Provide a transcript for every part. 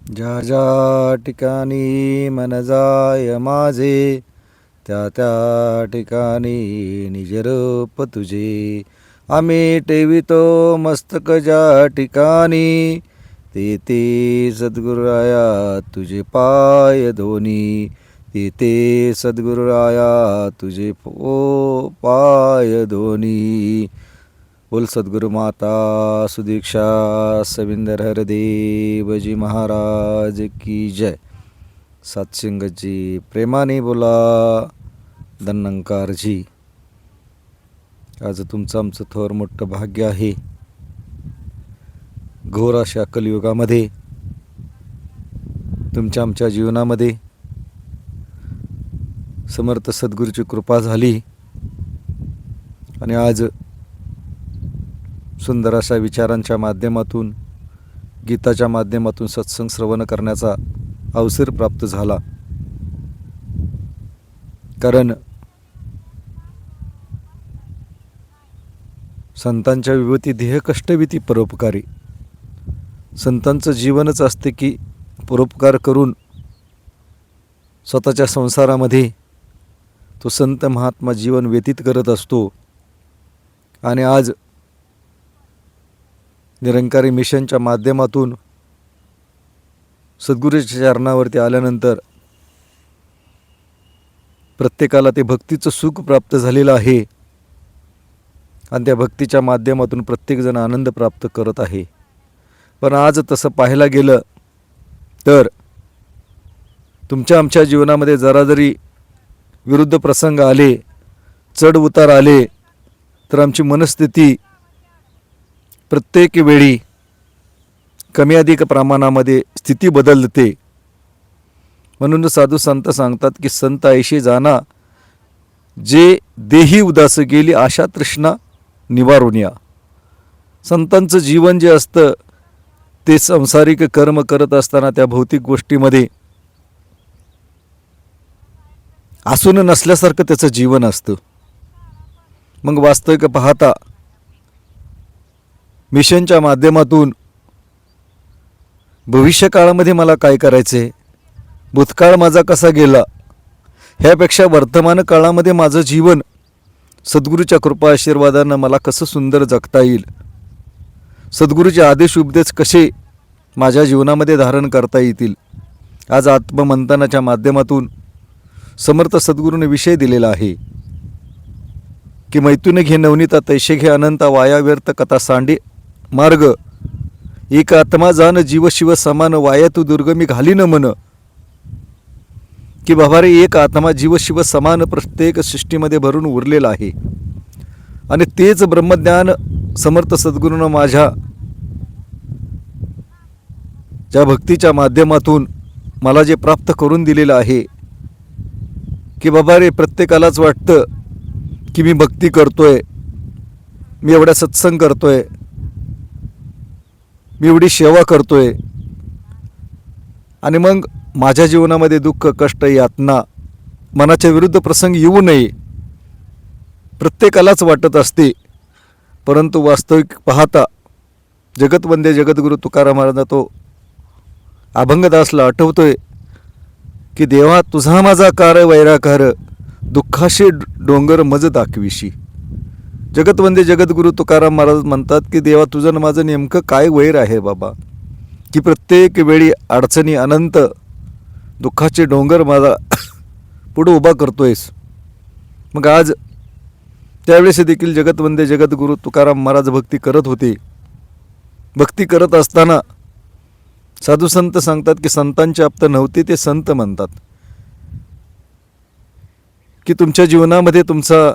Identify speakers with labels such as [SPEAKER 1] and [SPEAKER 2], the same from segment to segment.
[SPEAKER 1] ज्या ज्या ठिकाणी मन जाय माझे, त्या त्या ठिकाणी निजरूप तुझे. आम्ही ठेवितो मस्तक ज्या ठिकाणी, तेथे सद्गुरुराया तुझे पाय धोनी. तेथे सद्गुरुराया तुझे पाय धोनी. बोल सद्गुरु माता सुदीक्षा सविंदर हरदेवजी महाराज की जय. सत्संगजी प्रेमाने बोला दन्नंकारजी. आज तुमचं आमचं थोर मोठं भाग्य आहे. घोर अशा कलियुगामध्ये तुमच्या आमच्या जीवनामध्ये समर्थ सद्गुरूची कृपा झाली आणि आज सुंदर अशा विचारांच्या माध्यमातून, गीताच्या माध्यमातून सत्संग श्रवण करण्याचा अवसर प्राप्त झाला. कारण संतांच्या विभूती देह कष्टविती परोपकारी. संतांचं जीवनच असते की परोपकार करून स्वतःच्या संसारामध्ये तो संत महात्मा जीवन व्यतीत करत असतो. आणि आज निरंकारी मिशनच्या माध्यमातून सद्गुरूच्या चरणावरती आल्यानंतर प्रत्येकाला ते भक्तीचं सुख प्राप्त झालेलं आहे आणि त्या भक्तीच्या माध्यमातून प्रत्येकजण आनंद प्राप्त करत आहे. पण आज तसं पाहायला गेलं तर तुमच्या आमच्या जीवनामध्ये जरा जरी विरुद्ध प्रसंग आले, चढ उतार आले, तर आमची मनस्थिती प्रत्येक वेळी कमी अधिक प्रमाणामध्ये स्थिती बदलते. म्हणून साधू संत सांगतात की संत ऐशी जाना, जे देही उदास गेली आशा तृष्णा निवारून या. संतांचं जीवन जे असतं ते सांसारिक कर्म करत असताना त्या भौतिक गोष्टीमध्ये असून नसल्यासारखं त्याचं जीवन असतं. मग वास्तविक पाहता मिशनच्या माध्यमातून भविष्यकाळामध्ये मला काय करायचे, भूतकाळ माझा कसा गेला, ह्यापेक्षा वर्तमान काळामध्ये माझं जीवन सद्गुरूच्या कृपा आशीर्वादानं मला कसं सुंदर जगता येईल, सद्गुरूचे आदेश उपदेश कसे माझ्या जीवनामध्ये धारण करता येतील. आज आत्ममंथनाच्या माध्यमातून समर्थ सद्गुरूने विषय दिलेला आहे की मैथुन घे नवनीता तैशे घे अनंता, वाया व्यर्थ कथा सांडे मार्ग, एक आत्मा जान जीव शिव समान, वाया तू दुर्गमी घाली न मन. की बाबा रे, एक आत्मा जीव शिव समान प्रत्येक सृष्टीमध्ये भरून उरलेला आहे आणि तेच ब्रह्मज्ञान समर्थ सद्गुरूनं माझ्या ज्या भक्तीच्या माध्यमातून मला जे प्राप्त करून दिलेलं आहे की बाबा रे, प्रत्येकालाच वाटतं की मी भक्ती करतोय, मी एवढा सत्संग करतोय, मी एवढी सेवा करतोय आणि मग माझ्या जीवनामध्ये दुःख कष्ट यातना मनाच्या विरुद्ध प्रसंग येऊ नये प्रत्येकालाच वाटत असते. परंतु वास्तविक पाहता जगतवंदे जगद्गुरू तुकाराम महाराज तो अभंगदासला आठवतोय की देवा तुझा माझा कार वैराकार, दुःखाशी डोंगर मज दाखविशी. जगतवंदे जगद्गुरू तुकाराम महाराज म्हणतात की देवा तुझं माझं नेमकं काय वैर आहे बाबा, की प्रत्येक वेळी अडचणी अनंत दुःखाचे डोंगर माझा पुढं उभा करतोयस. मग आज त्यावेळेस देखील जगतवंदे जगद्गुरू तुकाराम महाराज भक्ती करत होते. भक्ती करत असताना साधू संत सांगतात की संतांचे आप्त नव्हते ते संत म्हणतात की तुमच्या जीवनामध्ये तुमचा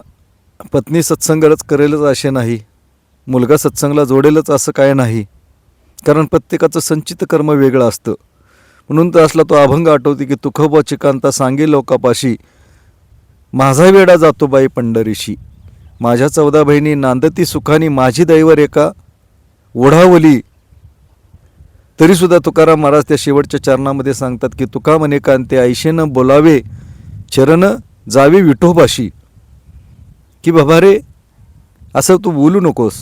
[SPEAKER 1] पत्नी सत्संगच करेलच असे नाही, मुलगा सत्संगला जोडेलच असं काय नाही. कारण प्रत्येकाचं संचित कर्म वेगळं असतं. म्हणून तर असला तो अभंग आठवते की तुखोबा चिकांता सांगे लोकापाशी, माझा वेडा जातो बाई पंढरीशी. माझ्या 14 बहिणी नांदती सुखानी, माझी दैवर एका ओढावली. तरीसुद्धा तुकाराम महाराज त्या शेवटच्या चरणामध्ये सांगतात की तुका म्हणे कांते ऐशेनं बोलावे, चरण जावे विठोबाशी. की बाबा रे, असं तू बोलू नकोस.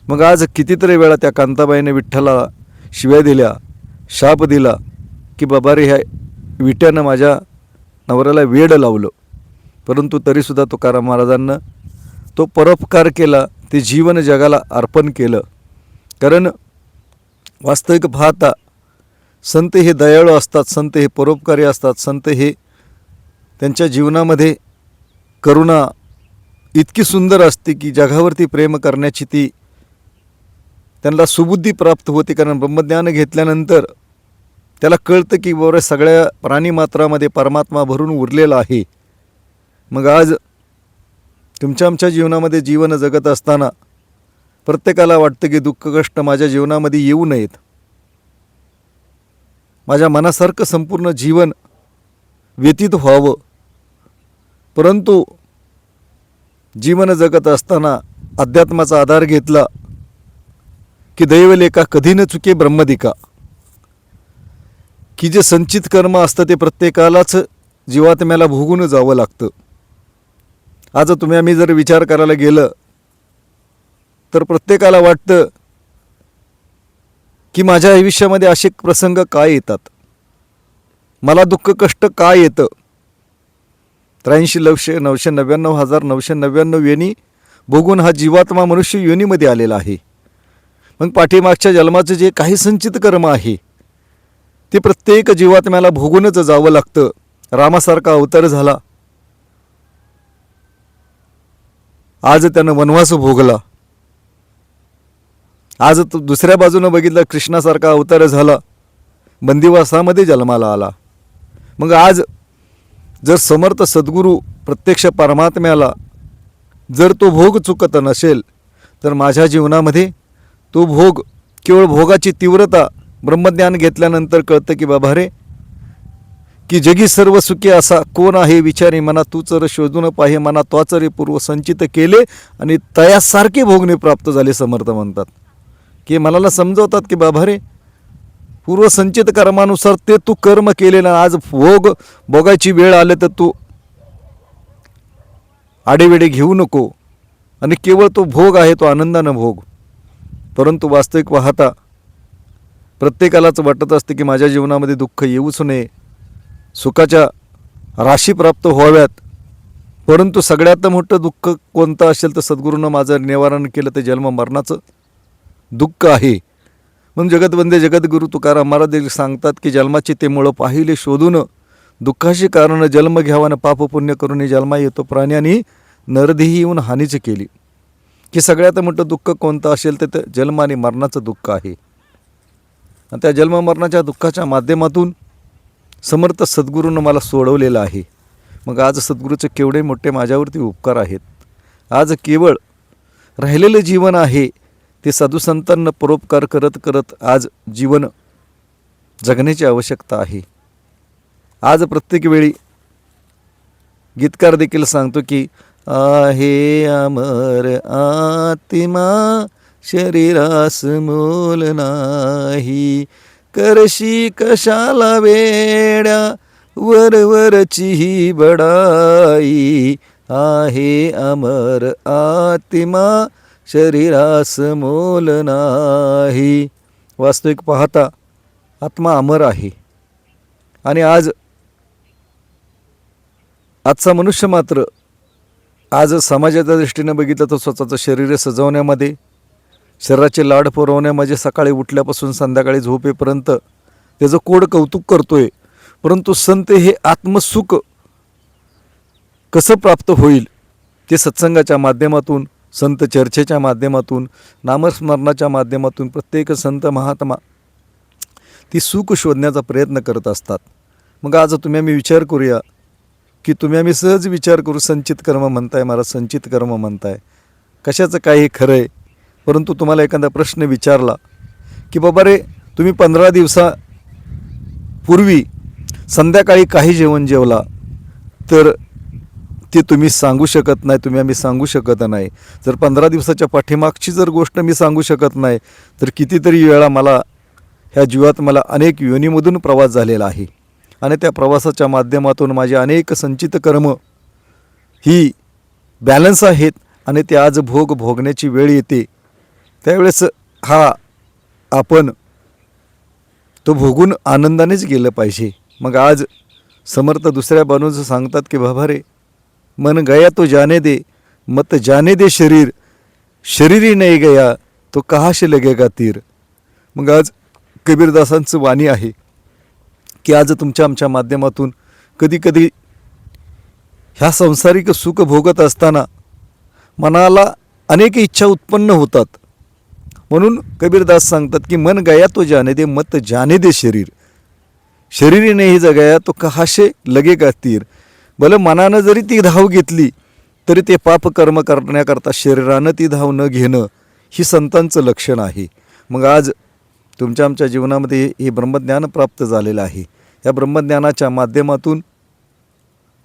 [SPEAKER 1] मग आज कितीतरी वेळा त्या कांताबाईने विठ्ठला शिव्या दिल्या, शाप दिला की बाबा रे ह्या विट्यानं माझ्या नवऱ्याला वेड लावलं, परंतु तरीसुद्धा तुकाराम महाराजांना तो परोपकार केला, ते जीवन जगाला अर्पण केलं. कारण वास्तविक पाहता संत हे दयाळू असतात, संत हे परोपकारी असतात, संत हे त्यांच्या जीवनामध्ये करुणा इतकी सुंदर असते की जगावरती प्रेम करण्याची ती त्यांना सुबुद्धी प्राप्त होते. कारण ब्रह्मज्ञान घेतल्यानंतर त्याला कळतं की बरं सगळ्या प्राणीमात्रामध्ये परमात्मा भरून उरलेला आहे. मग आज तुमच्या आमच्या जीवनामध्ये जीवन जगत असताना प्रत्येकाला वाटतं की दुःख कष्ट माझ्या जीवनामध्ये येऊ नयेत, माझ्या मनासारखं संपूर्ण जीवन व्यतीत व्हावं. परंतु जीवन जगत असताना अध्यात्माचा आधार घेतला की दैवलेखा कधी न चुके ब्रह्मदिका, की जे संचित कर्म असतं ते प्रत्येकालाच जीवात्म्याला भोगून जावं लागतं. आज तुम्ही आम्ही जर विचार करायला गेलं तर प्रत्येकाला वाटतं की माझ्या आयुष्यामध्ये असे प्रसंग काय येतात, मला दुःख कष्ट काय येतं. 83,999,999 योनी भोगून हा जीवात्मा मनुष्य योनीमध्ये आलेला आहे. मग पाठीमागच्या जन्माचं जे काही संचित कर्म आहे ते प्रत्येक जीवात्म्याला भोगूनच जावं लागतं. रामासारखा अवतार झाला, आज त्यानं वनवास भोगला. आज तो दुसऱ्या बाजूनं बघितलं कृष्णासारखा अवतार झाला, बंदिवासामध्ये जन्माला आला. मग आज जर समर्थ सद्गुरू प्रत्यक्ष परमात्म्याला जर तो भोग चुकत नसेल तर माझ्या जीवनामध्ये तो भोग केवळ भोगाची तीव्रता ब्रह्मज्ञान घेतल्यानंतर कळतं की बाबा रे की जगी सर्व सुखी असा कोण आहे विचारी मना, तूच रे शोधून पाहे मना, त्वाच रे पूर्व संचित केले आणि तयासारखे भोगणे प्राप्त झाले. समर्थ म्हणतात की मनाला समजवतात की बाबा रे पूर्वसंचित कर्मानुसार ते तू कर्म केलेलं, आज भोगायची वेळ आले तर तू आडेवेडे घेऊ नको आणि केवळ तो भोग आहे तो आनंदानं भोग. परंतु वास्तविक पाहता प्रत्येकालाच वाटत असते की माझ्या जीवनामध्ये दुःख येऊच नये, सुखाच्या राशी प्राप्त व्हाव्यात. परंतु सगळ्यात मोठं दुःख कोणतं असेल तर सद्गुरूनं माझं निवारण केलं ते जन्म मरणाचं दुःख आहे. मग जगतवंदे जगद्गुरू तुकाराम महाराज सांगतात की जन्माची ते मुळं पाहिले शोधून, दुःखाशी कारण जन्म घ्यावानं पाप पुण्य करून जन्मा येतो प्राण्यानी नरदेही येऊन हानीच केली. की सगळ्यात मोठं दुःख कोणतं असेल तर जन्म आणि मरणाचं दुःख आहे. आणि त्या जन्म मरणाच्या दुःखाच्या माध्यमातून समर्थ सद्गुरूनं मला सोडवलेलं आहे. मग आज सद्गुरूचे केवढे मोठे माझ्यावरती उपकार आहेत. आज केवळ राहिलेलं जीवन आहे ते साधुसंतांना परोपकार करत करत आज जीवन जगण्याची आवश्यकता आहे. आज प्रत्येक वेळी गीतकार देखील सांगतो की आहे अमर आत्मा शरीरास मोल नाही, करशी कशाला वेड्या वरवरची ही बडाई, आहे अमर आत्मा शरीरास मोल नाही. वास्तविक पाहता आत्मा अमर आहे आणि आजचा मनुष्य मात्र आज समाजाच्या दृष्टीने बघितलं तर स्वतःचं शरीर सजवण्यामध्ये, शरीराचे लाड पुरवण्यामध्ये सकाळी उठल्यापासून संध्याकाळी झोपेपर्यंत त्याचं कोड कौतुक करतोय. परंतु संत हे आत्मसुख कसं प्राप्त होईल ते सत्संगाच्या माध्यमातून, संत चर्चेच्या माध्यमातून, नामस्मरणाच्या माध्यमातून प्रत्येक संत महात्मा ती सुख शोधण्याचा प्रयत्न करत असतात. मग आज तुम्ही आम्ही विचार करूया की तुम्ही आम्ही सहज विचार करू, संचित कर्म म्हणताय, मला संचित कर्म म्हणताय, कशाचं काय हे खरं आहे. परंतु तुम्हाला एखादा प्रश्न विचारला की बाबा रे तुम्ही 15 दिवसापूर्वी संध्याकाळी काही जेवण जेवला तर ते तुम्ही सांगू शकत नाही, तुम्ही आम्ही सांगू शकत नाही. जर 15 दिवसाच्या पाठीमागची जर गोष्ट मी सांगू शकत नाही तर कितीतरी वेळा मला ह्या जीवात मला अनेक योनीमधून प्रवास झालेला आहे आणि त्या प्रवासाच्या माध्यमातून माझे अनेक संचित कर्म ही बॅलन्स आहेत आणि ते आज भोगण्याची वेळ येते. त्यावेळेस आपण तो भोगून आनंदानेच गेलं पाहिजे. मग आज समर्थ दुसऱ्या बाजूचं सांगतात की बाबा रे, मन गया तो जाने दे, मत जाने दे शरीर, शरीर ही नाही गया तो कहाशे लगेगा तीर. मग आज कबीरदासांचं वाणी आहे की आज तुमच्या आमच्या माध्यमातून कधीकधी ह्या सांसारिक सुख भोगत असताना मनाला अनेक इच्छा उत्पन्न होतात. म्हणून कबीरदास सांगतात की मन गया तो जाने दे, मत जाने दे शरीर, शरीर नाही जगाया तो कहाशे लगेगा तीर. भलं मनानं जरी ती धाव घेतली तरी ते पाप कर्म करण्याकरता शरीरानं ती धाव न घेणं ही संतांचं लक्षण आहे. मग आज तुमच्या आमच्या जीवनामध्ये हे ब्रह्मज्ञान प्राप्त झालेलं आहे. या ब्रह्मज्ञानाच्या माध्यमातून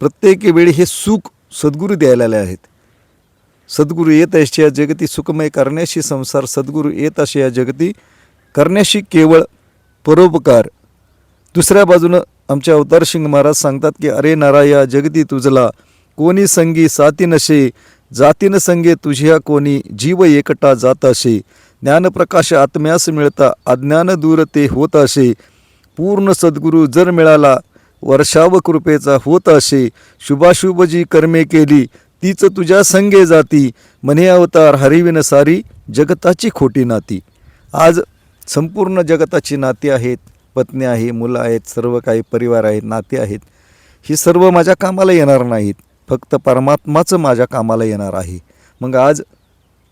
[SPEAKER 1] प्रत्येक वेळी हे सुख सद्गुरू द्यायला आहेत. सद्गुरू येत असे या जगती सुखमय करण्याशी संसार, सद्गुरू येत असे या जगती करण्याशी केवळ परोपकार. दुसऱ्या बाजूनं आमचे अवतार सिंग महाराज सांगतात की अरे नाराया जगती तुझला कोणी संगी साथी नशे, जातीन संगे तुझ्या कोणी जीव एकटा जात असे. ज्ञानप्रकाश आत्म्यास मिळता अज्ञान दूर ते होत असे. पूर्ण सद्गुरू जर मिळाला वर्षाव कृपेचा होत असे. शुभाशुभ जी कर्मे केली तीच तुझ्या संगे जाती. म्हणे अवतार हरिविन सारी जगताची खोटी नाती. आज संपूर्ण जगताची नाती आहेत, पत्नी आहे, मुलं आहेत, सर्व काही परिवार आहेत, नाते आहेत. ही सर्व माझ्या कामाला येणार नाहीत, फक्त परमात्माचं माझ्या कामाला येणार आहे. मग आज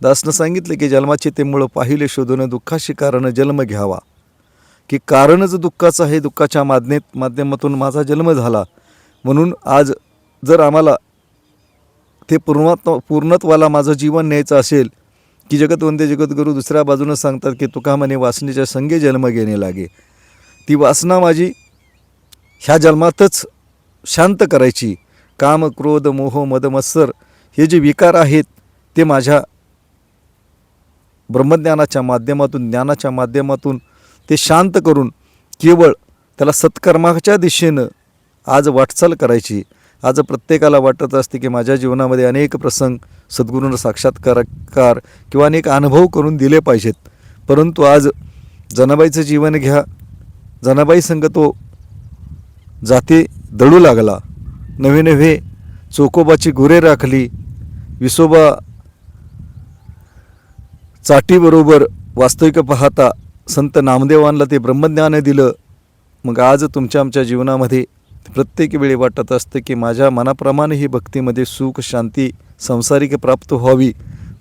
[SPEAKER 1] दासनं सांगितलं की जन्माचे ते मुळं पाहिले शोधून दुःखाशी कारण जन्म घ्यावा. की कारणच दुःखाचं आहे, दुःखाच्या माध्यमातून माझा जन्म झाला. म्हणून आज जर आम्हाला ते पूर्णत्वाला माझं जीवन न्यायचं असेल की जगतवंदे जगद्गुरू दुसऱ्या बाजूनं सांगतात की तुका म्हणे वासनेच्या संगे जन्म घेणे लागे. ती वासना माझी ह्या जन्मातच शांत करायची. काम क्रोध मोह मद मत्सर हे जे विकार आहेत ते माझ्या ब्रह्मज्ञानाच्या माध्यमातून, ज्ञानाच्या माध्यमातून ते शांत करून केवळ त्याला सत्कर्माच्या दिशेनं आज वाटचाल करायची. आज प्रत्येकाला वाटत असते की माझ्या जीवनामध्ये अनेक प्रसंग सद्गुरूंना साक्षात्कार किंवा अनेक अनुभव करून दिले पाहिजेत. परंतु आज जनाबाईचं जीवन घ्या, जनाबाई संग तो जाते दळू लागला. नवे नवे चोकोबाची गुरे राखली. विसोबा चाटीबरोबर वास्तविक पाहता संत नामदेवांना ते ब्रह्मज्ञान दिलं. मग आज तुमच्या आमच्या जीवनामध्ये प्रत्येक वेळी वाटत असतं की माझ्या मनाप्रमाणे ही भक्तीमध्ये सुख शांती संसारिक प्राप्त व्हावी.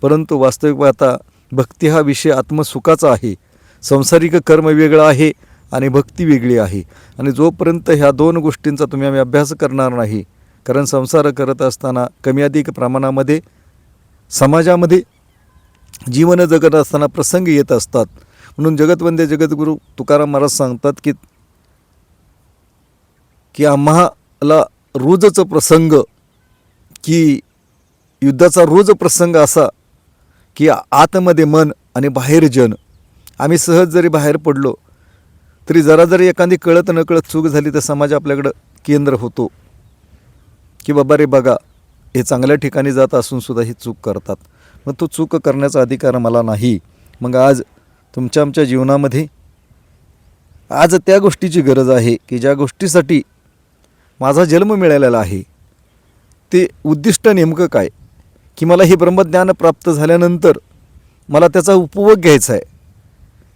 [SPEAKER 1] परंतु वास्तविक पाहता भक्ती हा विषय आत्मसुखाचा आहे. संसारिक कर्म वेगळं आहे आणि भक्ती वेगळी आहे. आणि जोपर्यंत ह्या दोन गोष्टींचा तुम्ही आम्ही अभ्यास करणार नाही, कारण संसार करत असताना कमी अधिक प्रमाणामध्ये समाजामध्ये जीवन जगत असताना प्रसंग येत असतात. म्हणून जगतवंदे जगद्गुरू तुकाराम महाराज सांगतात की आम्हाला रोजच प्रसंग, की युद्धाचा रोज प्रसंग असा की आतमध्ये मन आणि बाहेर जन. आम्ही सहज जरी बाहेर पडलो तरी जरी एखादी कळत नकळत चूक झाली तर समाज आपल्याकडं केंद्र होतो की बाबा रे बघा हे चांगल्या ठिकाणी जात असून सुद्धा ही चूक करतात. मग तो चूक करण्याचा अधिकार मला नाही. मग आज तुमच्या आमच्या जीवनामध्ये आज त्या गोष्टीची गरज आहे की ज्या गोष्टीसाठी माझा जन्म मिळालेला आहे ते उद्दिष्ट नेमकं काय, की मला हे ब्रह्मज्ञान प्राप्त झाल्यानंतर मला त्याचा उपभोग घ्यायचा आहे.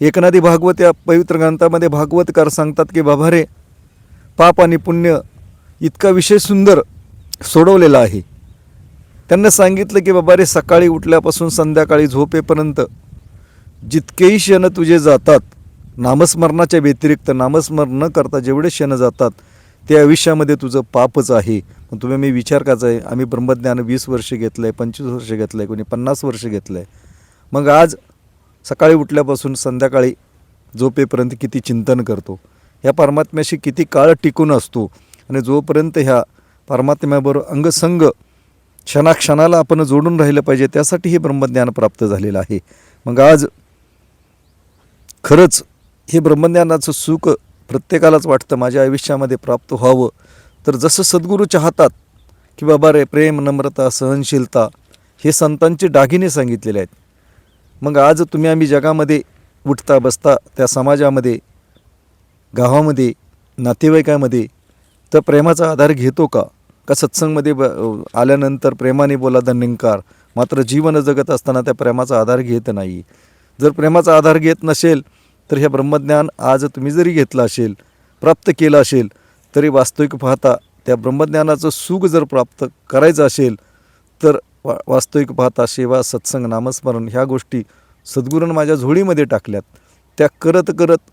[SPEAKER 1] एकनाथी भागवत या पवित्र ग्रंथामध्ये भागवतकार सांगतात की बाबा रे पाप आणि पुण्य इतका विषय सुंदर सोडवलेला आहे. त्यांना सांगितलं की बाबा रे सकाळी उठल्यापासून संध्याकाळी झोपेपर्यंत जितकेही क्षण तुझे जातात नामस्मरणाच्या व्यतिरिक्त, नामस्मरण न करता जेवढे क्षण जातात ते आयुष्यामध्ये तुझं पापच आहे. मग तुम्ही मी विचार करायचा आहे, आम्ही ब्रह्मज्ञान 20 वर्ष घेतलं आहे, 25 वर्ष घेतलं आहे, कोणी 50 वर्ष घेतलं आहे. मग आज सकाळी उठल्यापासून संध्याकाळी झोपेपर्यंत किती चिंतन करतो, ह्या परमात्म्याशी किती काळ टिकून असतो. आणि जोपर्यंत ह्या परमात्म्याबरोबर अंगसंग क्षणाक्षणाला आपण जोडून राहिलं पाहिजे, त्यासाठी हे ब्रह्मज्ञान प्राप्त झालेलं आहे. मग आज खरंच हे ब्रह्मज्ञानाचं सुख प्रत्येकालाच वाटतं माझ्या आयुष्यामध्ये प्राप्त व्हावं. तर जसं सद्गुरू चाहतात की बाबा रे प्रेम, नम्रता, सहनशीलता हे संतांचे दागिने सांगितलेले आहेत. मग आज तुम्ही आम्ही जगामध्ये उठता बसता त्या समाजामध्ये गावामध्ये, नातेवाईकामध्ये तर प्रेमाचा आधार घेतो का? का सत्संगमध्ये आल्यानंतर प्रेमाने बोला धन्यंकार, मात्र जीवन जगत असताना त्या प्रेमाचा आधार घेत नाही. जर प्रेमाचा आधार घेत नसेल तर हे ब्रह्मज्ञान आज तुम्ही जरी घेतलं असेल, प्राप्त केलं असेल, तरी वास्तविक पाहता त्या ब्रह्मज्ञानाचं सुख जर प्राप्त करायचं असेल तर वास्तविक पाहता सेवा, सत्संग, नामस्मरण ह्या गोष्टी सद्गुरूंनी माझ्या झोळीमध्ये टाकल्यात. त्या करत करत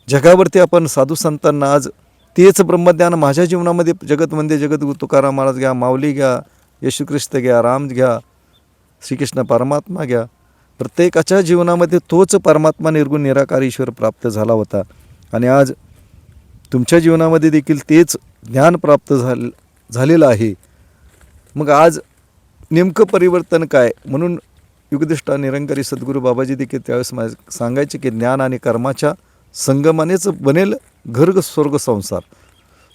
[SPEAKER 1] जगावरती आपण साधू संतांना आज तेच ब्रह्मज्ञान माझ्या जीवनामध्ये जगतमध्ये जगद्गुरु तुकाराम महाराज घ्या, माऊली घ्या, येशू ख्रिस्त घ्या, राम घ्या, श्रीकृष्ण परमात्मा घ्या, प्रत्येकाच्या जीवनामध्ये तोच परमात्मा निर्गुण निराकार ईश्वर प्राप्त झाला होता. आणि आज तुमच्या जीवनामध्ये देखील तेच ज्ञान प्राप्त झालेलं आहे. मग आज नेमकं परिवर्तन काय? म्हणून युगदृष्टा निरंकारी सद्गुरू बाबाजी देखील त्यावेळेस सांगायचे की ज्ञान आणि कर्माच्या संगमानेच बनेल घर स्वर्ग संसार.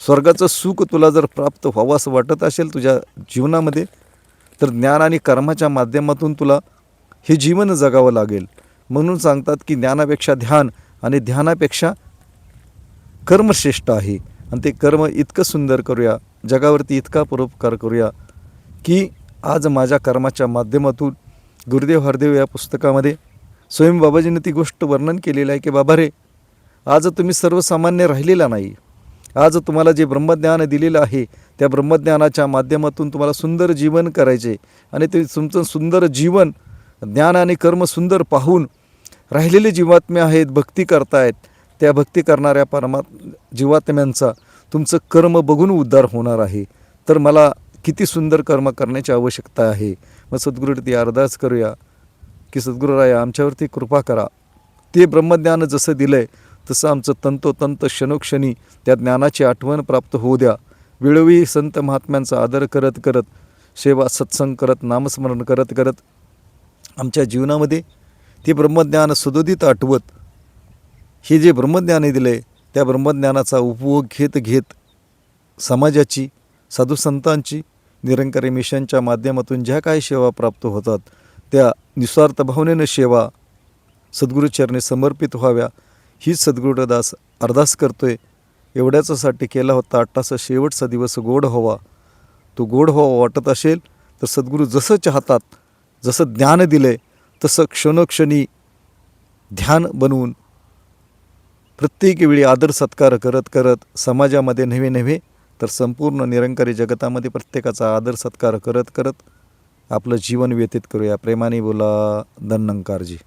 [SPEAKER 1] स्वर्गाचं सुख तुला जर प्राप्त व्हावं असं वाटत असेल तुझ्या जीवनामध्ये, तर ज्ञान आणि कर्माच्या माध्यमातून तुला हे जीवन जगावं लागेल. म्हणून सांगतात की ज्ञानापेक्षा ध्यान आणि ध्यानापेक्षा कर्म श्रेष्ठ आहे. आणि ते कर्म इतकं सुंदर करूया, जगावरती इतका परोपकार करूया की आज माझ्या कर्माच्या माध्यमातून गुरुदेव हरदेव या पुस्तकामध्ये स्वयं बाबाजीने ती गोष्ट वर्णन केलेलं आहे की बाबा रे, आज तुम्ही सर्वसामान्य राहिलेला नाही. आज तुम्हाला जे ब्रह्मज्ञान दिलेलं आहे त्या ब्रह्मज्ञानाच्या माध्यमातून तुम्हाला सुंदर जीवन करायचे. आणि ते तुमचं सुंदर जीवन ज्ञान आणि कर्म सुंदर पाहून राहिलेले जीवात्मे आहेत, भक्ती करतायत, त्या भक्ती करणाऱ्या जीवात्म्यांचा तुमचं कर्म बघून उद्धार होणार आहे. तर मला किती सुंदर कर्म करण्याची आवश्यकता आहे. मग सद्गुरूवरती अरदास करूया की सद्गुरूराया आमच्यावरती कृपा करा. ते ब्रह्मज्ञान जसं दिलं आहे तसं आमचं तंतोतंत क्षणोक्षणी त्या ज्ञानाची आठवण प्राप्त होऊ द्या. वेळोवेळी संत महात्म्यांचा आदर करत करत, सेवा सत्संग करत, नामस्मरण करत करत आमच्या जीवनामध्ये ते ब्रह्मज्ञान सुदोदित आठवत, हे जे ब्रह्मज्ञान दिलं आहे त्या ब्रह्मज्ञानाचा उपभोग घेत घेत समाजाची, साधुसंतांची, निरंकारी मिशनच्या माध्यमातून ज्या काही सेवा प्राप्त होतात त्या निस्वार्थ भावनेनं सेवा सद्गुरूचरणी समर्पित व्हाव्या हीच सद्गुरुदास अरदास करतोय. एवढ्याचासाठी केला होता आत्ताचा शेवटचा दिवस गोड व्हावा. तो गोड व्हावा वाटत असेल तर सद्गुरू जसं चाहतात, जसं ज्ञान दिलं आहे तसं क्षणोक्षणी ध्यान बनवून प्रत्येक वेळी आदर सत्कार करत करत समाजामध्ये नव्हे नव्हे तर संपूर्ण निरंकारी जगतामध्ये प्रत्येकाचा आदर सत्कार करत करत आपलं जीवन व्यतीत करूया. प्रेमाने बोला धन्यंकारजी.